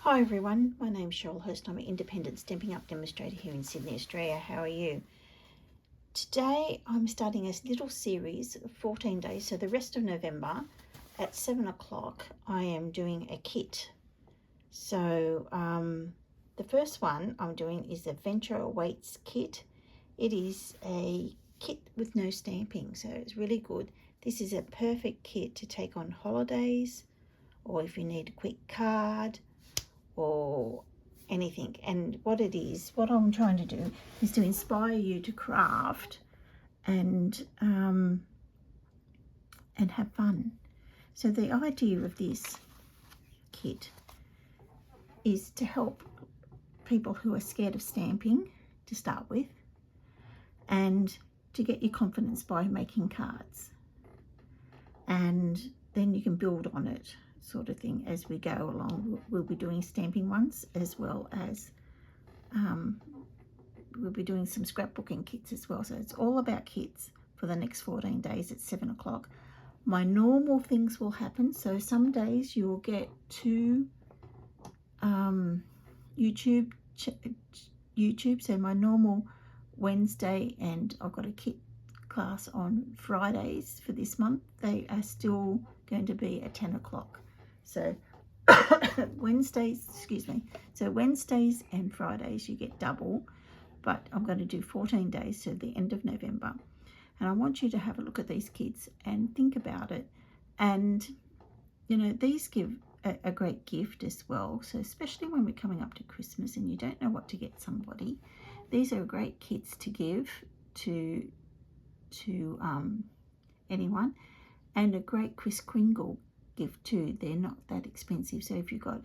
Hi everyone, my name's Cheryl Hurst. I'm an independent Stampin' Up demonstrator here in Sydney, Australia. How are you? Today I'm starting a little series of 14 days, so the rest of November at 7 o'clock I am doing a kit. So the first one I'm doing is the Venture Awaits kit. It is a kit with no stamping, so it's really good. This is a perfect kit to take on holidays, or if you need a quick card, or anything. And what I'm trying to do is to inspire you to craft and have fun. So the idea of this kit is to help people who are scared of stamping to start with, and to get your confidence by making cards, and then you can build on it, sort of thing, as we go along. We'll be doing stamping ones, as well as we'll be doing some scrapbooking kits as well. So it's all about kits for the next 14 days at 7 o'clock. My normal things will happen. So some days you'll get two YouTube. So my normal Wednesday, and I've got a kit class on Fridays for this month. They are still going to be at 10 o'clock. So Wednesdays and Fridays you get double, but I'm going to do 14 days to the end of November. And I want you to have a look at these kits and think about it. And you know, these give a great gift as well. So especially when we're coming up to Christmas and you don't know what to get somebody, these are great kits to give to anyone, and a great Kris Kringle gift too. They're not that expensive. So if you've got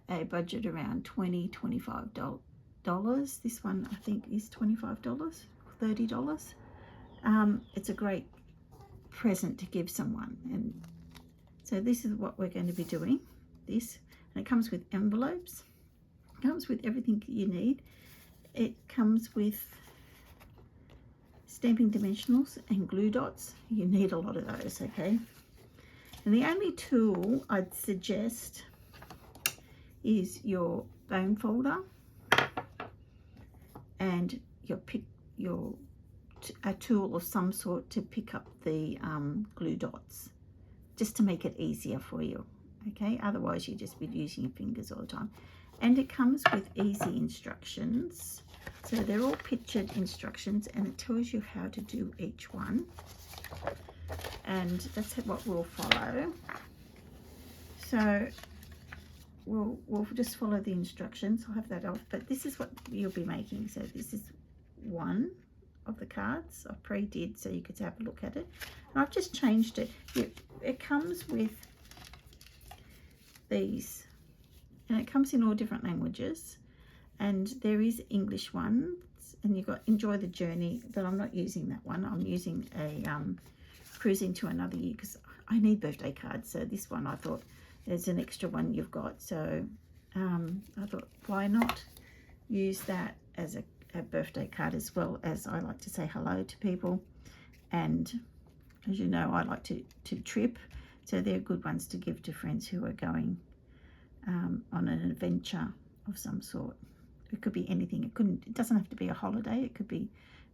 a budget around $25, this one I think is $25, $30. It's a great present to give someone. And so this is what we're going to be doing. This, and it comes with envelopes, it comes with everything you need. It comes with stamping dimensionals and glue dots. You need a lot of those, okay? And the only tool I'd suggest is your bone folder and a tool of some sort to pick up the glue dots, just to make it easier for you, okay? Otherwise you just be using your fingers all the time. And it comes with easy instructions. So they're all pictured instructions, and it tells you how to do each one. And that's what we'll follow. So we'll just follow the instructions. I'll have that off, but this is what you'll be making. So this is one of the cards I pre-did, so you could have a look at it. And I've just changed it. It comes with these, and it comes in all different languages, and there is English ones, and you've got Enjoy the Journey, but I'm not using that one. I'm using a Cruising to Another Year, because I need birthday cards. So this one, I thought there's an extra one you've got, so I thought, why not use that as a birthday card, as well as I like to say hello to people. And as you know, I like to trip, so they're good ones to give to friends who are going on an adventure of some sort. It could be anything. It doesn't have to be a holiday. It could be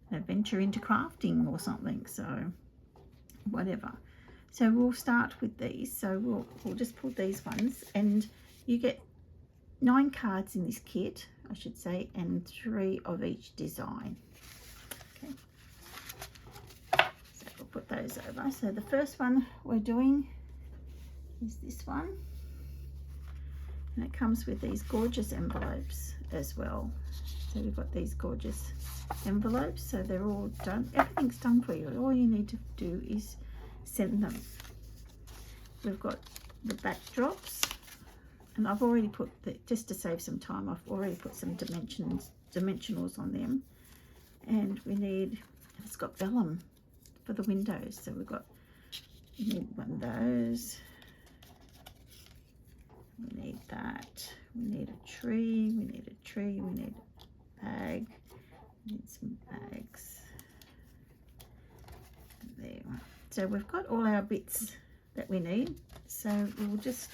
an adventure into crafting or something. So whatever. So we'll start with these. So we'll just pull these ones, and you get 9 cards in this kit, I should say, and 3 of each design. Okay. So we'll put those over. So the first one we're doing is this one. And it comes with these gorgeous envelopes as well. So we've got these gorgeous envelopes. So they're all done. Everything's done for you. All you need to do is send them. We've got the backdrops. And I've already put, just to save some time, I've already put some dimensionals on them. And it's got vellum for the windows. So we need one of those. We need that. We need a tree. We need a tree. We need a bag. We need some bags. There. So we've got all our bits that we need. So we'll just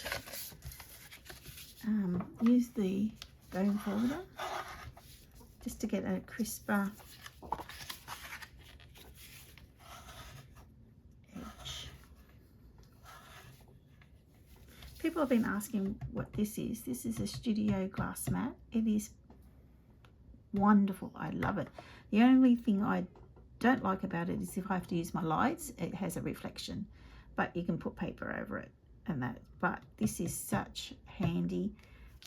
use the bone folder just to get a crisper edge. People have been asking what this is. This is a studio glass mat. It is wonderful. I love it. The only thing I don't like about it is if I have to use my lights, it has a reflection, but you can put paper over it and that. But this is such handy,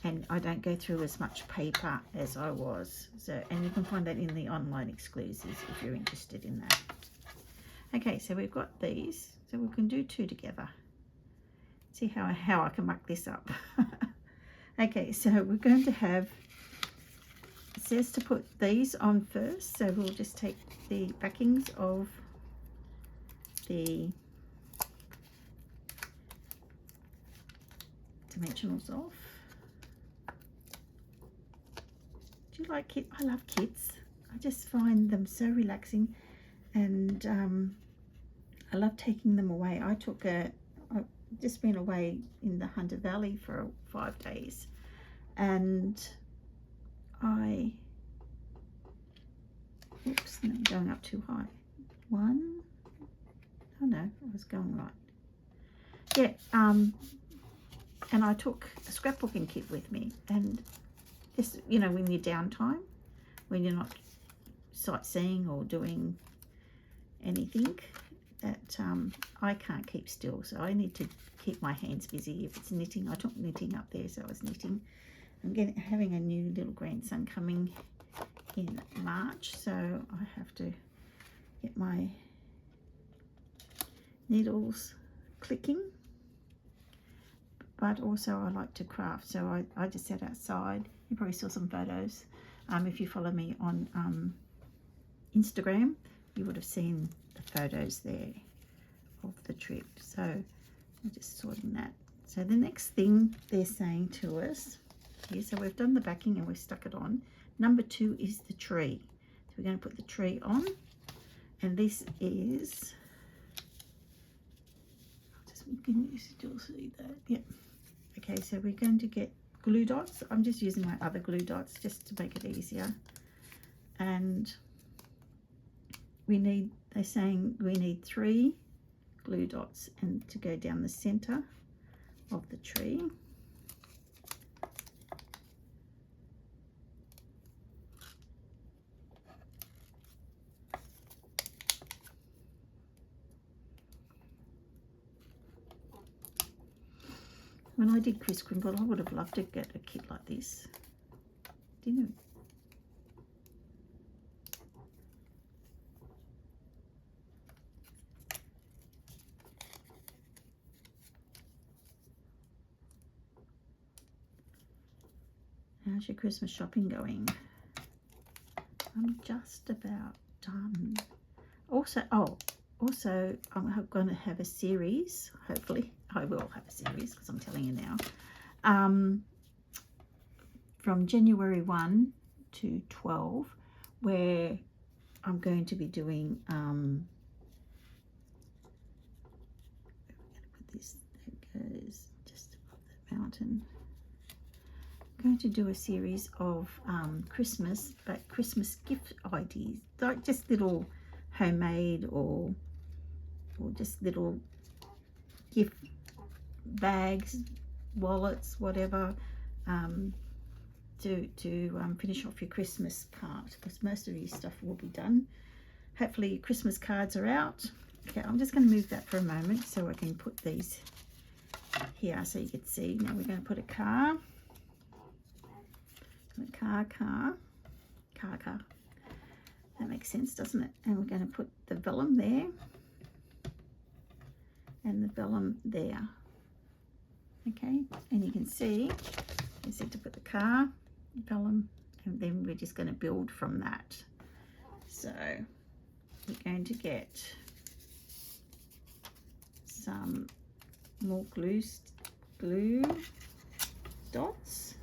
and I don't go through as much paper as I was. So, and you can find that in the online exclusives if you're interested in that. Okay, so we've got these, so we can do two together. See how I can muck this up. Okay, so we're going to have, it says to put these on first, so we'll just take the backings of the dimensionals off. Do you like kits? I love kits. I just find them so relaxing, and I love taking them away. I've just been away in the Hunter Valley for 5 days, and oops, no, I'm going up too high. One, oh no, I was going right. Yeah, and I took a scrapbooking kit with me, and this, you know, when you're downtime, when you're not sightseeing or doing anything, that I can't keep still, so I need to keep my hands busy. If it's knitting, I took knitting up there, so I was knitting. I'm having a new little grandson coming in March, so I have to get my needles clicking, but also I like to craft, so I just sat outside. You probably saw some photos. If you follow me on Instagram, you would have seen the photos there of the trip. So I'm just sorting that. So the next thing they're saying to us here, so we've done the backing and we've stuck it on. Number 2 is the tree. So we're going to put the tree on, and this is, can you still see that? Yep. Okay, so we're going to get glue dots. I'm just using my other glue dots just to make it easier. And they're saying we need 3 glue dots and to go down the center of the tree. When I did Kris Kringle, I would have loved to get a kit like this. Didn't you? How's your Christmas shopping going? I'm just about done. Also, I'm going to have a series. Hopefully, I will have a series because I'm telling you now. From January 1 to 12, where I'm going to be doing. I'm going to put this. There it goes, just above that mountain. Going to do a series of Christmas gift ideas, like just little homemade or just little gift bags, wallets, whatever, to finish off your Christmas part, because most of your stuff will be done. Hopefully your Christmas cards are out. Okay, I'm just going to move that for a moment so I can put these here so you can see. Now we're going to put a car. Car. That makes sense, doesn't it? And we're going to put the vellum there and the vellum there. Okay, and you can see I said to put the car, vellum, and then we're just going to build from that. So we're going to get some more glue dots.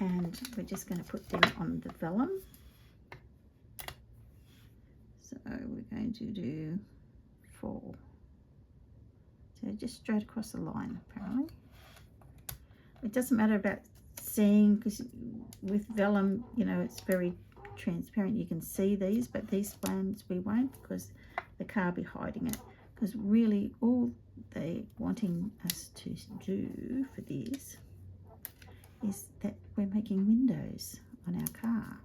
And we're just going to put them on the vellum. So we're going to do 4. So just straight across the line, apparently. it doesn't matter about seeing, because with vellum, you know, it's very transparent. You can see these, but these ones we won't, because the car be hiding it. Because really all they're wanting us to do for this is that we're making windows on our car.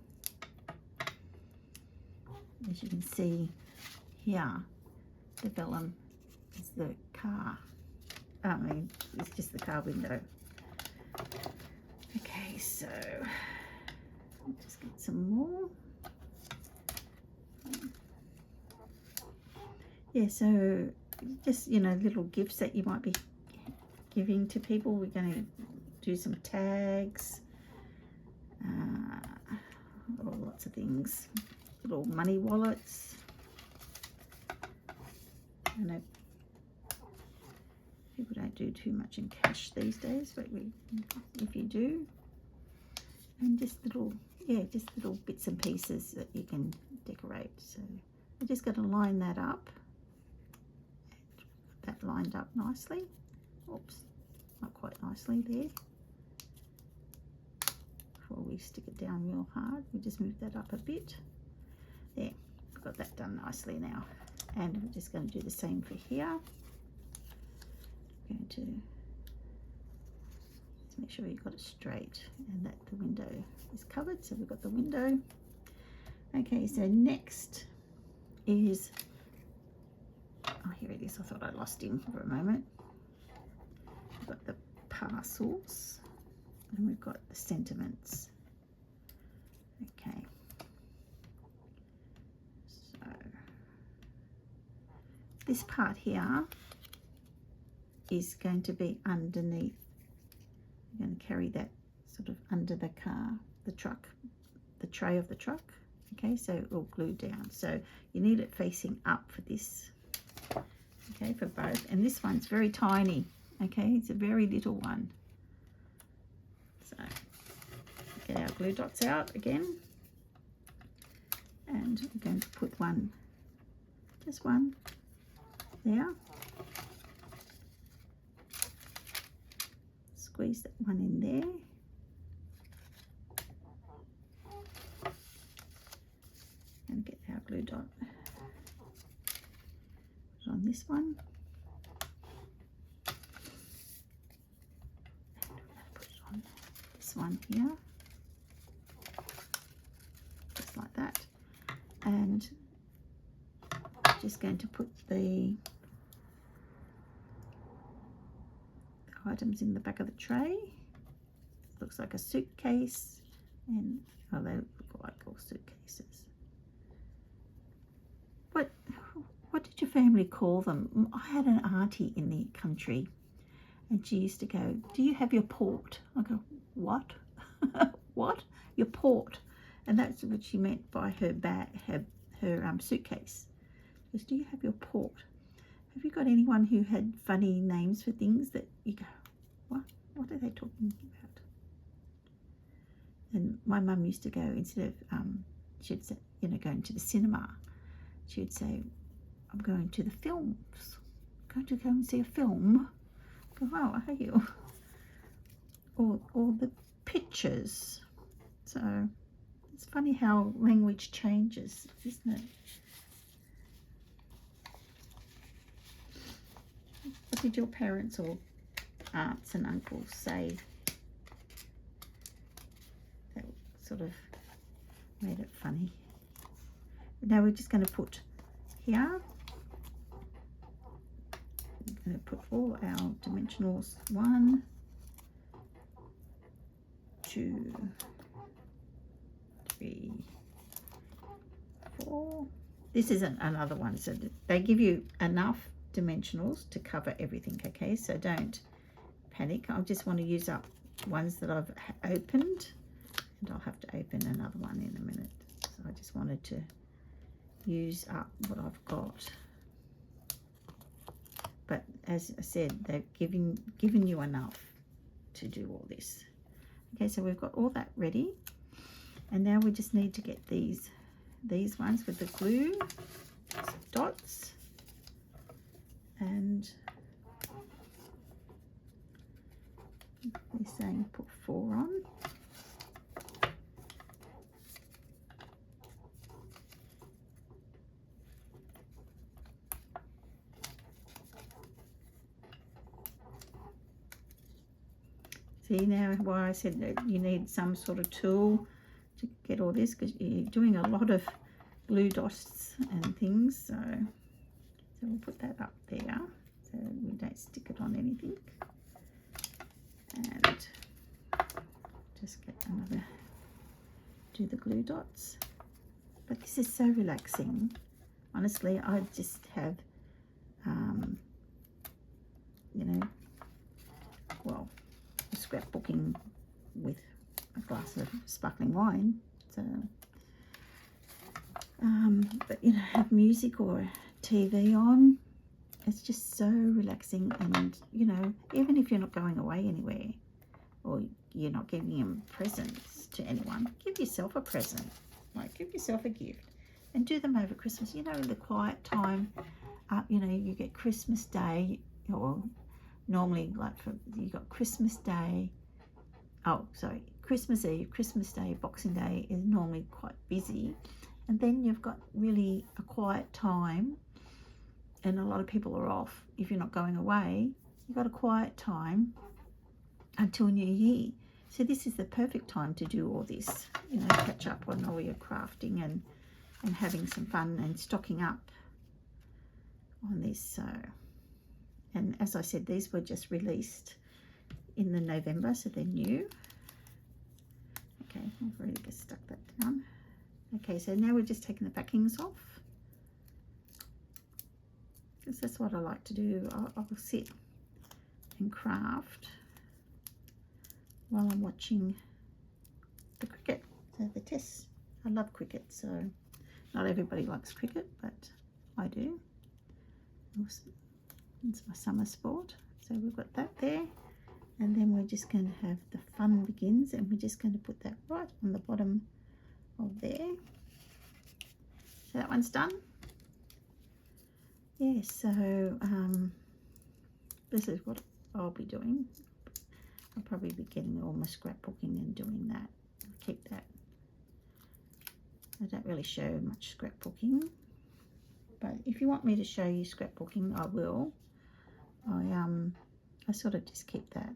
As you can see here, the vellum is the car. I mean, it's just the car window. Okay, so I'll just get some more. Yeah, so just, you know, little gifts that you might be giving to people. We're going to do some tags, lots of things, little money wallets. I know people don't do too much in cash these days, but if you do, and just little, yeah, just little bits and pieces that you can decorate. So we're just going to line that up. That lined up nicely. Oops, not quite nicely there. Before we stick it down real hard, we just move that up a bit. There, we've got that done nicely now. And we're just going to do the same for here. I'm going to just make sure you've got it straight and that the window is covered. So we've got the window. Okay, so next is, oh, here it is. I thought I lost him for a moment. We've got the parcels and we've got the sentiments. Okay. So this part here is going to be underneath. I'm going to carry that sort of under the car, the truck, the tray of the truck. Okay, so it will glue down. So you need it facing up for this. Okay, for both. And this one's very tiny. Okay, it's a very little one. So get our glue dots out again. And we're going to put one, just one there. Squeeze that one in there. And get our glue dot. Put it on this one. And we're going to put it on this one here. Just like that. And just going to put the items in the back of the tray. It looks like a suitcase, and oh, they look like all suitcases. What did your family call them? I had an auntie in the country, and she used to go, "Do you have your port?" I go, "What?" "What? Your port?" And that's what she meant by her bag, her suitcase. She goes, "Do you have your port?" Have you got anyone who had funny names for things that you go, what are they talking about? And my mum used to go, instead of, she'd say, you know, going to the cinema, she'd say, "I'm going to the films. I'm going to go and see a film." I go, "Oh, are you?" Or the pictures. So it's funny how language changes, isn't it? What did your parents or aunts and uncles say that sort of made it funny? Now we're just going to put here, we're going to put all our dimensionals, 1, 2, 3, 4. This isn't another one, so they give you enough dimensionals to cover everything. Okay, so don't panic. I just want to use up ones that I've opened, and I'll have to open another one in a minute. So I just wanted to use up what I've got. But as I said, they've given you enough to do all this. Okay, so we've got all that ready, and now we just need to get these ones with the glue, some dots. And They're saying put 4 on. See now why I said that you need some sort of tool to get all this, because you're doing a lot of glue dots and things. So we'll put that up there so we don't stick it on anything. And just get another, do the glue dots. But this is so relaxing. Honestly, I just have, you know, well, scrapbooking with a glass of sparkling wine. So, but you know, have music or TV on. It's just so relaxing, and you know, even if you're not going away anywhere, or you're not giving them presents to anyone, give yourself a present. Like, give yourself a gift, and do them over Christmas. You know, in the quiet time. You know, you get Christmas Day, or normally like you got Christmas Day. Oh, sorry, Christmas Eve, Christmas Day, Boxing Day is normally quite busy, and then you've got really a quiet time. And a lot of people are off. If you're not going away, you've got a quiet time until New Year. So this is the perfect time to do all this, you know, catch up on all your crafting and having some fun and stocking up on this. So, and as I said, these were just released in the November, so they're new. Okay, I've already just stuck that down. Okay, so now we're just taking the backings off. Because that's what I like to do. I'll sit and craft while I'm watching the cricket, so the tests. I love cricket, so not everybody likes cricket, but I do. It's my summer sport. So we've got that there, and then we're just going to have the fun begins, and we're just going to put that right on the bottom of there. So that one's done. Yeah, so this is what I'll be doing. I'll probably be getting all my scrapbooking and doing that. I'll keep that. I don't really show much scrapbooking, but if you want me to show you scrapbooking, I will. I sort of just keep that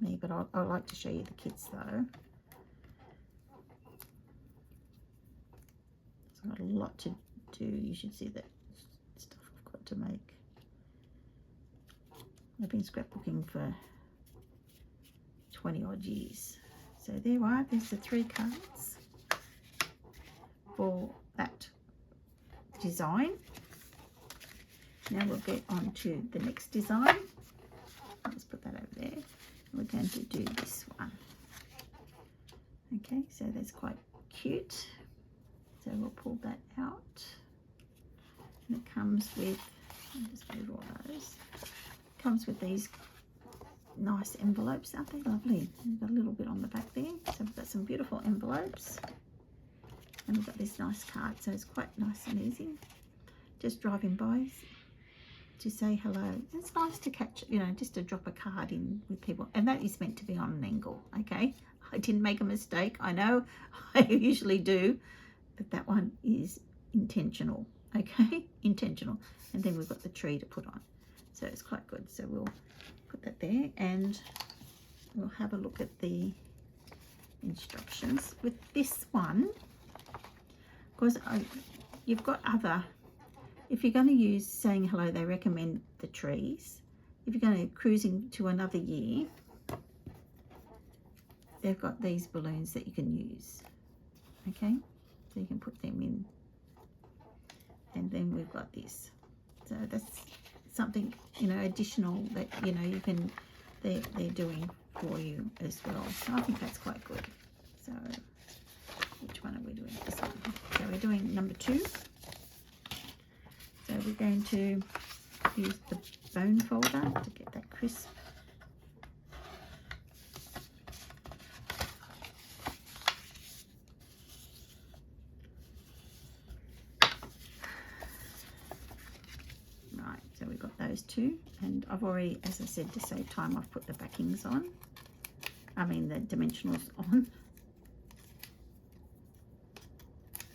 me, but I like to show you the kits though. So I've got a lot to do. You should see that stuff I've got to make. I've been scrapbooking for 20 odd years. So there you are, there's the 3 cards for that design. Now we'll get on to the next design. Let's put that over there. We're going to do this one. Okay, so that's quite cute. So we'll pull that out. And it comes with, I'll just move all those. It comes with these nice envelopes. Aren't they lovely? We've got a little bit on the back there. So we've got some beautiful envelopes. And we've got this nice card. So it's quite nice and easy. Just driving by to say hello. It's nice to catch, you know, just to drop a card in with people. And that is meant to be on an angle, okay? I didn't make a mistake. I know I usually do, but that one is intentional, okay? Intentional. And then we've got the tree to put on. So it's quite good. So we'll put that there, and we'll have a look at the instructions. With this one, because you've got other, if you're going to use saying hello, they recommend the trees. If you're going to cruising to another year, they've got these balloons that you can use, okay? So you can put them in. And then we've got this. So that's something, you know, additional that, you know, you can, they're doing for you as well. So I think that's quite good. So which one are we doing? This one. So we're doing number 2. So we're going to use the bone folder to get that crisp. Right, so we've got those 2, and I've already, as I said, to save time, I've put the backings on. I mean the dimensionals on.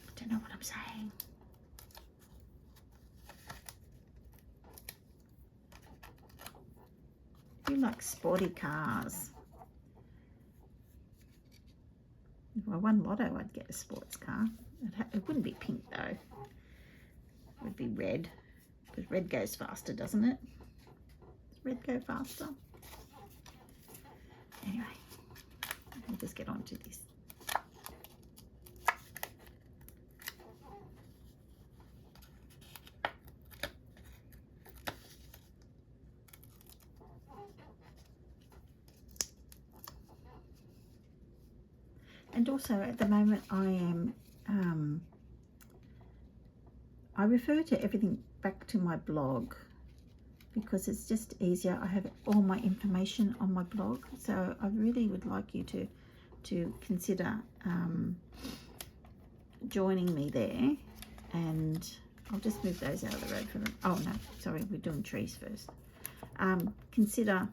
I don't know what I'm saying. You like sporty cars. If I won lotto, I'd get a sports car. It wouldn't be pink though. It would be red, because red goes faster, doesn't it? Does red go faster? Anyway, I'll just get on to this. And also at the moment I refer to everything back to my blog because it's just easier. I have all my information on my blog, so I really would like you to consider joining me there. And I'll just move those out of the road for them. Oh no, sorry, we're doing trees first. Consider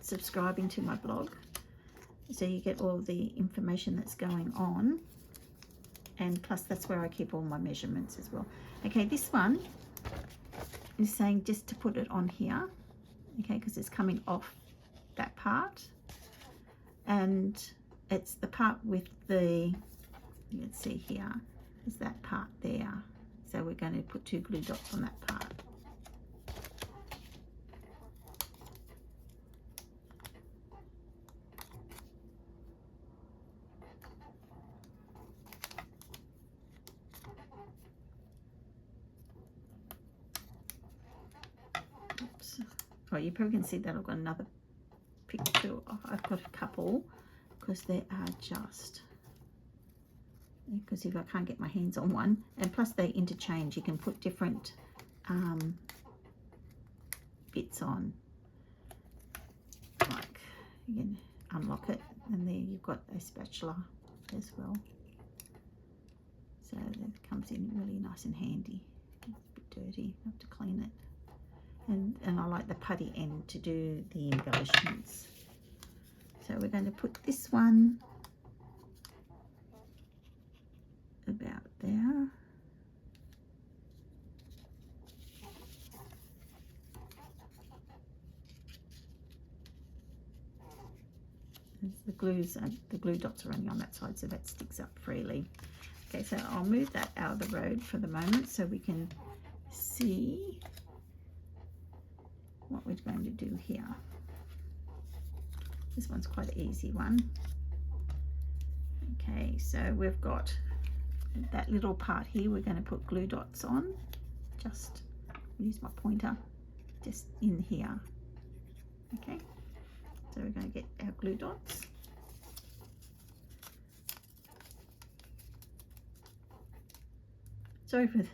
subscribing to my blog, so you get all the information that's going on, and plus that's where I keep all my measurements as well. Okay, this one is saying just to put it on here, okay, because it's coming off that part, and it's the part with the, let's see here, is that part there. So we're going to put 2 glue dots on that part. Oh, you probably can see that I've got another picture. Oh, I've got a couple because they are just, because if I can't get my hands on one, and plus they interchange, you can put different bits on, like you can unlock it, and there you've got a spatula as well, so that comes in really nice and handy. It's a bit dirty, I have to clean it. And I like the putty end to do the embellishments. So we're going to put this one about there. The glue dots are only on that side, so that sticks up freely. Okay, so I'll move that out of the road for the moment so we can see what we're going to do here. This one's quite an easy one. Okay, so we've got that little part here we're going to put glue dots on. Just use my pointer just in here. Okay, so we're going to get our glue dots. Sorry for the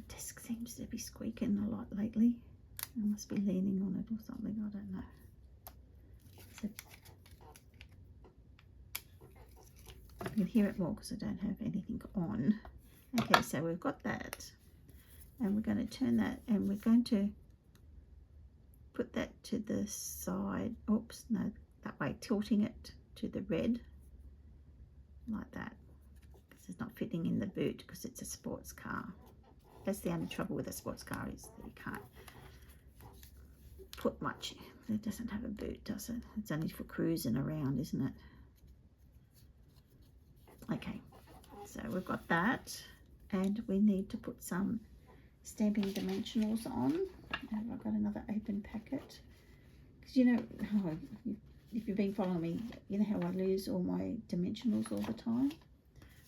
desk seems to be squeaking a lot lately. I must be leaning on it or something, I don't know. So I can hear it more because I don't have anything on. Okay, so we've got that, and we're going to turn that, and we're going to put that to the side. Oops, no, that way, tilting it to the red like that, because it's not fitting in the boot because it's a sports car. That's the only trouble with a sports car, is that you can't put much. It doesn't have a boot, does it? It's only for cruising around, isn't it? Okay, so we've got that, and we need to put some stamping dimensionals on. And I've got another open packet, because you know, if you've been following me, you know how I lose all my dimensionals all the time.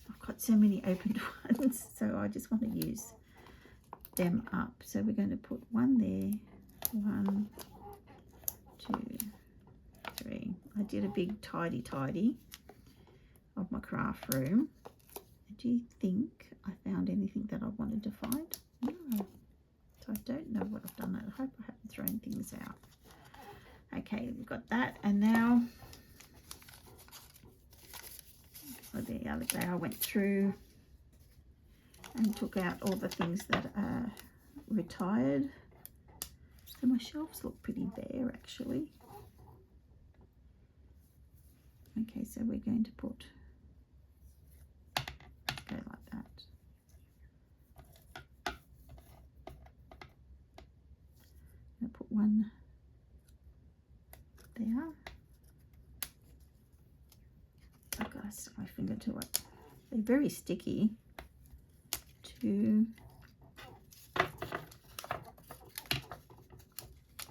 I've got so many opened ones, so I just want to use them up. So we're going to put one there, 1, 2, 3. I did a big tidy of my craft room. Do you think I found anything that I wanted to find? No. So I don't know what I've done. I hope I haven't thrown things out. Okay, we've got that, and now the other day I went through and took out all the things that are retired. So my shelves look pretty bare actually. Okay, so we're going to put, go like that. I'll put one there. I've got to stick my finger to it. They're very sticky. Two.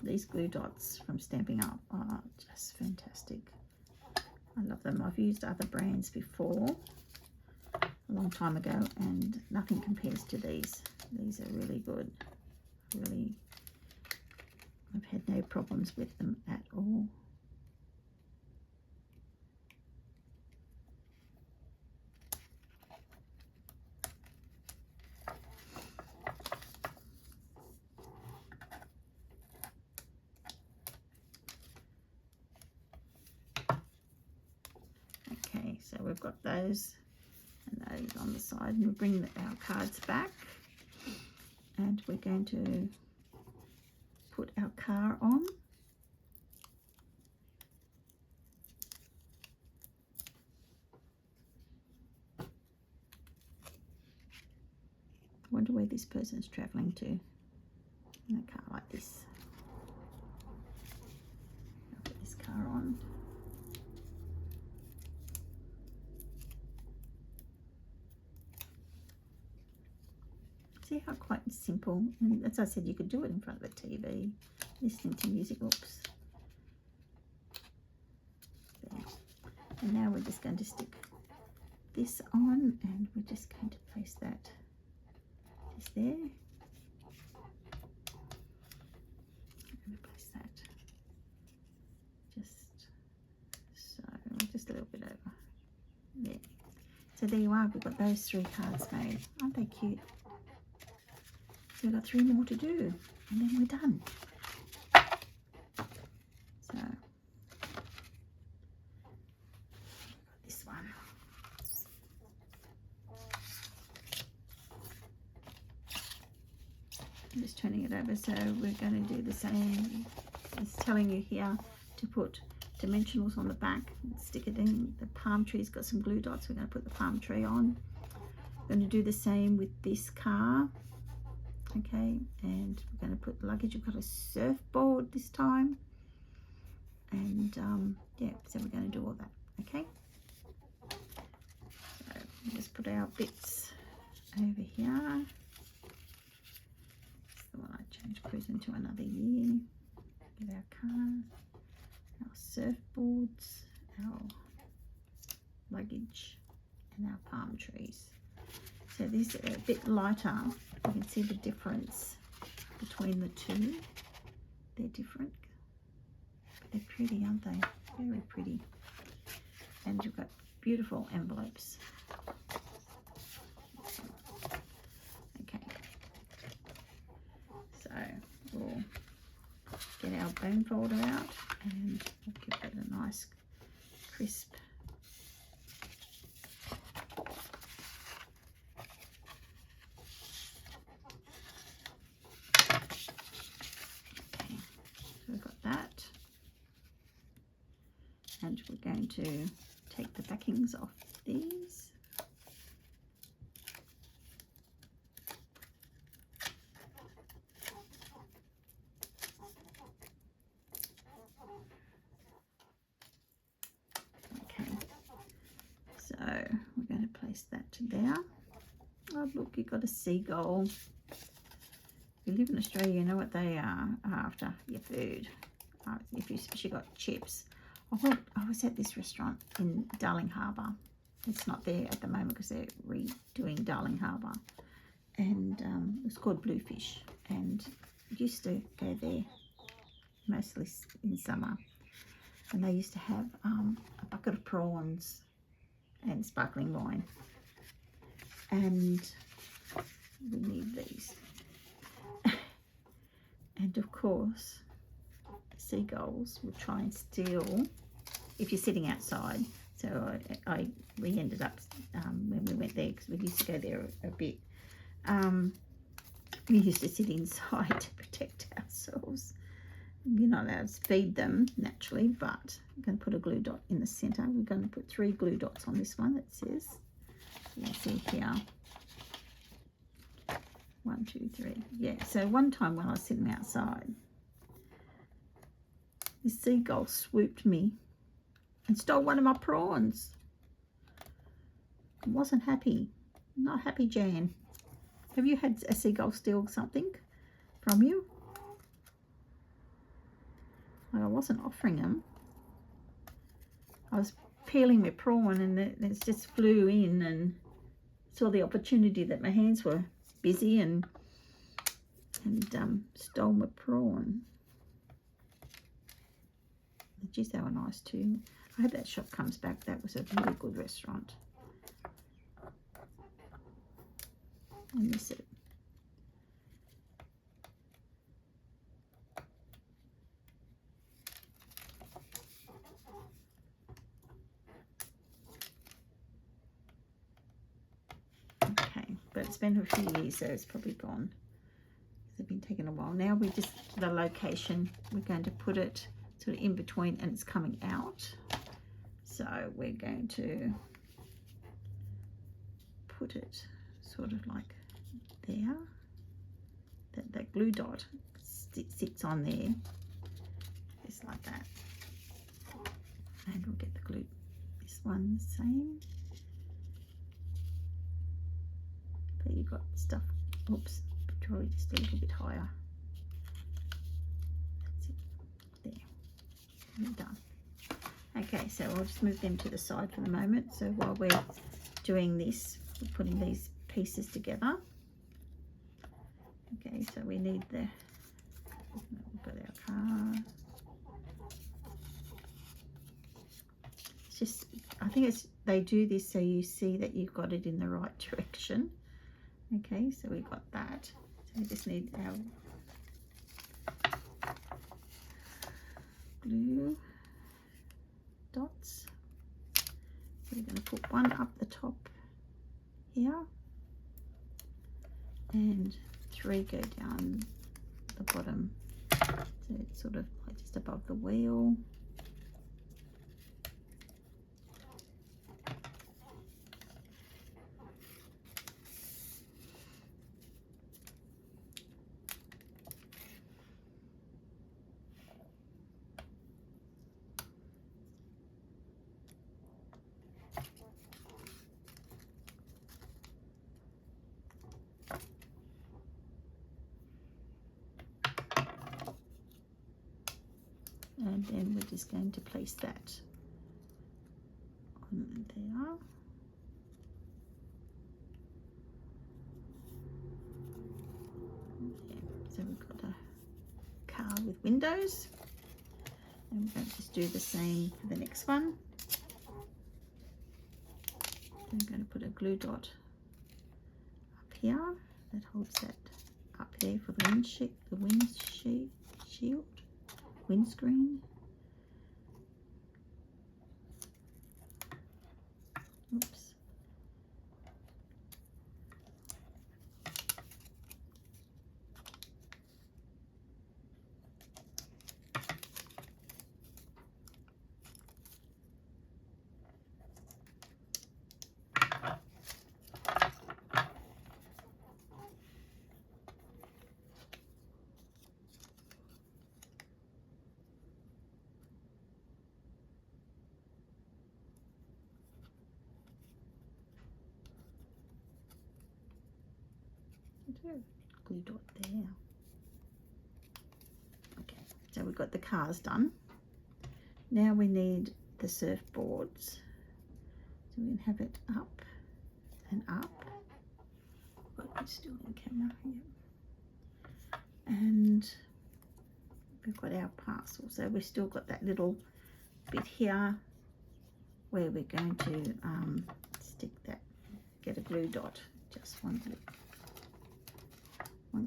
These glue dots from Stampin' Up are just fantastic. I love them. I've used other brands before a long time ago and nothing compares to these. These are really good. Really, I've had no problems with them at all. Okay, so we've got those and those on the side, and we'll bring our cards back, and we're going to put our car on. I wonder where this person's travelling to in a car like this. I'll put this car on. See how quite simple, and as I said, you could do it in front of the TV, listening to music. Oops. There. And now we're just going to stick this on, and we're just going to place that just there. I'm going to place that just so, just a little bit over there. So there you are, we've got those 3 cards made. Aren't they cute? So we've got 3 more to do, and then we're done. So, got this one. I'm just turning it over, so we're going to do the same. It's telling you here to put dimensionals on the back, stick it in. The palm tree's got some glue dots, we're going to put the palm tree on. We're going to do the same with this car. Okay, and we're going to put luggage. We've got a surfboard this time, and yeah, so we're going to do all that. Okay, so we'll just put our bits over here. This is the one I changed cruising to another year. Get our cars, our surfboards, our luggage, and our palm trees. So these are a bit lighter. You can see the difference between the two. They're different, but they're pretty, aren't they? Very pretty. And you've got beautiful envelopes. Okay, so we'll get our bone folder out and we'll give it a nice crisp. And we're going to take the backings off these. Okay, so we're going to place that to there. Oh look, you've got a seagull. If you live in Australia, you know what they are after, your food. If you especially got chips. I was at this restaurant in Darling Harbour. It's not there at the moment because they're redoing Darling Harbour. And it's called Bluefish. And I used to go there mostly in summer. And they used to have a bucket of prawns and sparkling wine. And we need these. And of course, seagulls will try and steal if you're sitting outside. So we ended up when we went there, because we used to go there a bit, We used to sit inside to protect ourselves. You're not allowed to feed them naturally, but I'm going to put a glue dot in the center. We're going to put 3 glue dots on this one, it says. You can see here. 1, 2, 3. Yeah, so one time when I was sitting outside, this seagull swooped me and stole one of my prawns. I wasn't happy. Not happy, Jan. Have you had a seagull steal something from you? Like, I wasn't offering them. I was peeling my prawn and it just flew in and saw the opportunity that my hands were busy and stole my prawn. Geez, they were nice too. I hope that shop comes back. That was a really good restaurant. I miss it. Okay, but it's been a few years, so it's probably gone. They've been taking a while. Now we just, the location, we're going to put it sort of in between and it's coming out. So we're going to put it sort of like there. That glue dot sits on there, just like that. And we'll get the glue, this one the same. But you've got stuff, oops, probably just a little bit higher. That's it, there, we're done. Okay, so I'll just move them to the side for the moment. So while we're doing this, we're putting these pieces together. Okay, so we need we've got our card. It's just, I think they do this so you see that you've got it in the right direction. Okay, so we've got that. So we just need our glue dots. So we're going to put one up the top here and 3 go down the bottom, so it's sort of like just above the wheel. And then we're just going to place that on there. Okay, so we've got a car with windows. And we're going to just do the same for the next one. I'm going to put a glue dot up here that holds that up there for the windscreen. Oops. Glue dot there. Okay, so we've got the cars done. Now we need the surfboards. So we can have it up and up. But it's still in camera here. And we've got our parcel. So we've still got that little bit here where we're going to stick that, get a glue dot, just one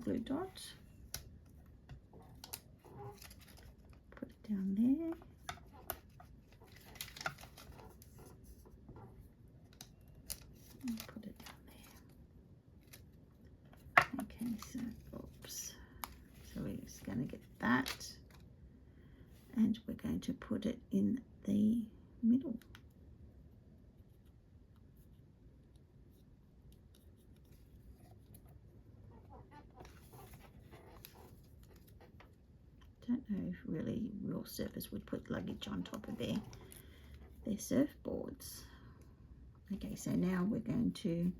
glue dot, put it down there, and put it down there. Okay, so and we're going to put it in the middle. Don't know if really real surfers would put luggage on top of their surfboards. Okay, so now we're going to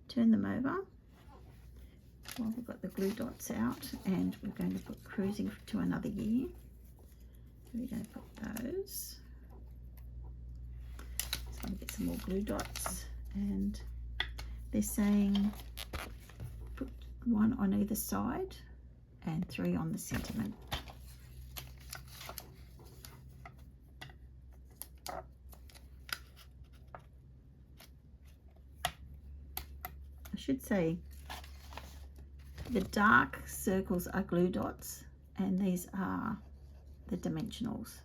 turn them over while we've got the glue dots out, and we're going to put cruising to another year. So we're going to put those. So I'm going to get some more glue dots, and they're saying put 1 on either side and 3 on the sentiment. I should say the dark circles are glue dots and these are the dimensionals.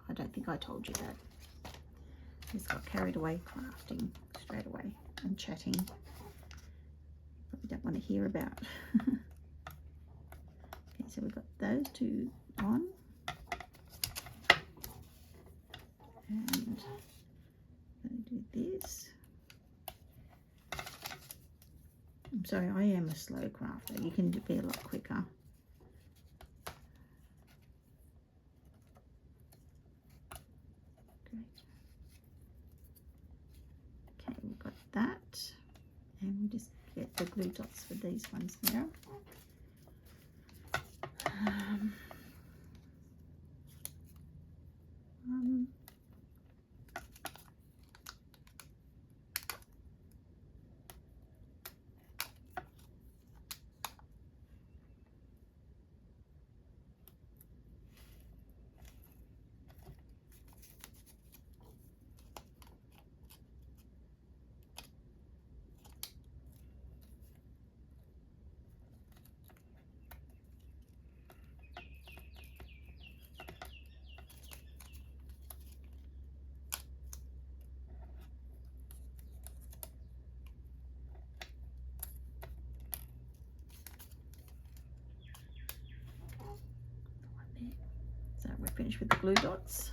I don't think I told you that. Just got carried away crafting straight away and chatting. Probably don't want to hear about. Okay, so we've got those 2 on. And I'm going to do this. I'm sorry, I am a slow crafter. You can be a lot quicker. Great. Okay, we've got that. And we'll just get the glue dots for these ones now. So we're finished with the glue dots.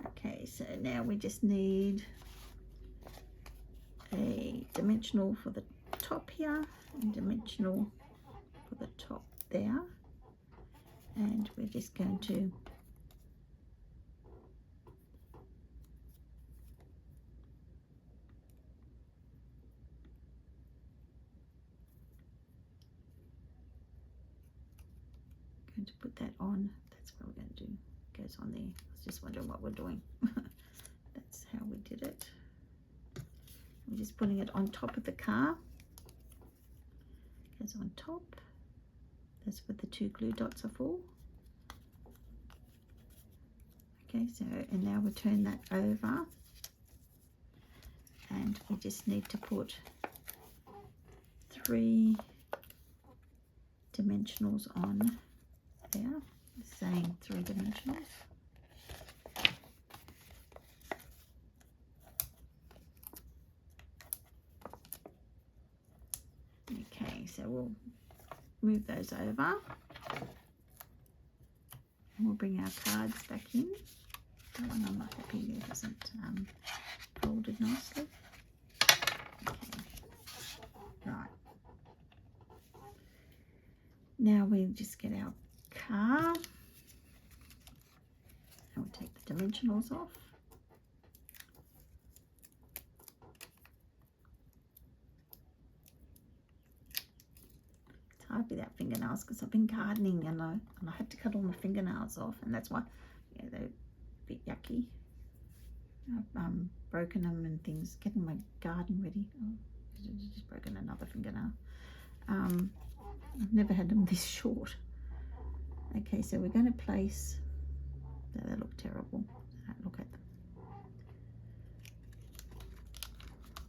Okay, so now we just need a dimensional for the top here and dimensional for the top there, and we're just going to put that on. That's what we're going to do. It goes on there. I was just wondering what we're doing. That's how we did it. I'm just putting it on top of the car. It goes on top. That's what the 2 glue dots are for. Okay, so and now we turn that over, and we just need to put 3 dimensionals on there, saying 3 dimensionals. Okay, so we'll move those over and we'll bring our cards back in. That one I'm not happy there hasn't folded nicely. Okay, right. Now we just get our car and we'll take the dimensionals off. It's hard without fingernails because I've been gardening and I had to cut all my fingernails off, and that's why, yeah, they're a bit yucky. I've broken them and things, getting my garden ready. Oh, just broken another fingernail. I've never had them this short. Okay, so we're going to place, they look terrible. Look at them.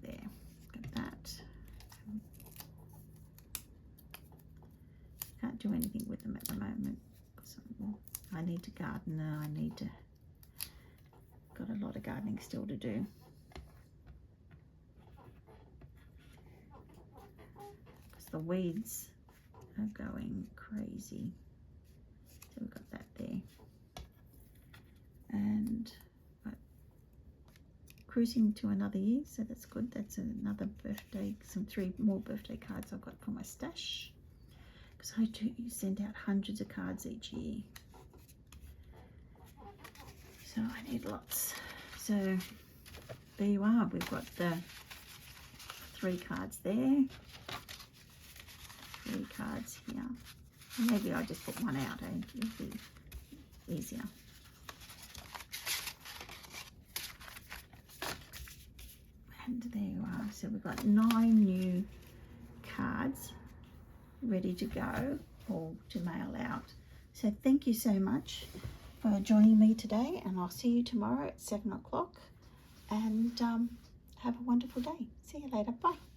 There, got that. Can't do anything with them at the moment because I need to garden and I need to, got a lot of gardening still to do. Because the weeds are going crazy. So we've got that there. And cruising to another year, so that's good. That's another birthday, some 3 more birthday cards I've got for my stash, because I do send out hundreds of cards each year, so I need lots. So there you are, we've got the 3 cards there, 3 cards here. Maybe I'll just put one out, it'll be easier. And there you are. So we've got 9 new cards ready to go or to mail out. So thank you so much for joining me today, and I'll see you tomorrow at 7 o'clock. And have a wonderful day. See you later. Bye.